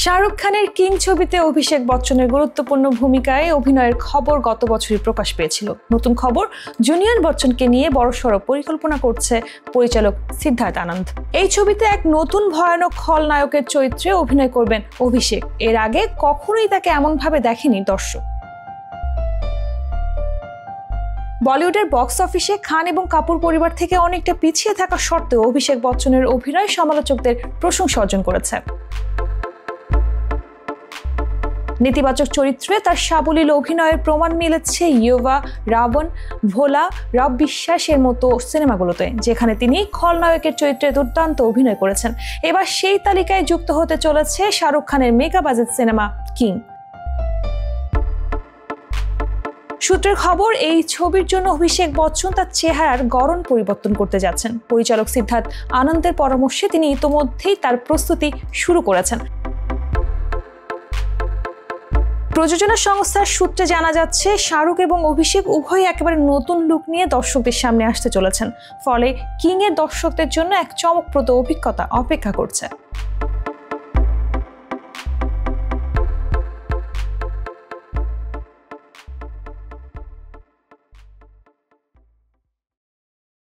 শাহরুখ খানের কিং ছবিতে অভিষেক বচ্চনের গুরুত্বপূর্ণ ভূমিকায় অভিনয়ের খবর গত বছরই প্রকাশ পেয়েছিল। নতুন খবর, জুনিয়র বচ্চনকে নিয়ে বড়সড় পরিকল্পনা করছে পরিচালক সিদ্ধার্থ আনন্দ। এই ছবিতে এক নতুন ভয়ানক খলনায়কের চরিত্রে অভিনয় করবেন অভিষেক। এর আগে কখনোই তাকে এমনভাবে দেখেনি দর্শক। বলিউডের বক্স অফিসে খান এবং কাপুর পরিবার থেকে অনেকটা পিছিয়ে থাকা সত্ত্বেও অভিষেক বচ্চনের অভিনয় সমালোচকদের প্রশংসা অর্জন করেছে। নেতিবাচক চরিত্রে তার সাবলীল অভিনয়ের প্রমাণ মিলেছে ইয়োভা, রাবণ, ভোলা, রব বিশ্বাসের মতো সিনেমাগুলোতে, যেখানে তিনি খলনায়কের চরিত্রে দুর্দান্ত অভিনয় করেছেন। এবার সেই তালিকায় যুক্ত হতে চলেছে শাহরুখ খানের মেগা বাজেট সিনেমা কিং। সূত্রের খবর, এই ছবির জন্য অভিষেক বচ্চন তার চেহারার গড়ন পরিবর্তন করতে যাচ্ছেন। পরিচালক সিদ্ধার্থ আনন্দের পরামর্শে তিনি ইতোমধ্যেই তার প্রস্তুতি শুরু করেছেন। প্রযোজনা সংস্থার সূত্রে জানা যাচ্ছে, শাহরুখ এবং অভিষেক উভয়ই একেবারে নতুন লুক নিয়ে দর্শকদের সামনে আসতে চলেছেন। ফলে কিং এর দর্শকদের জন্য এক চমকপ্রদ অভিজ্ঞতা অপেক্ষা করছে।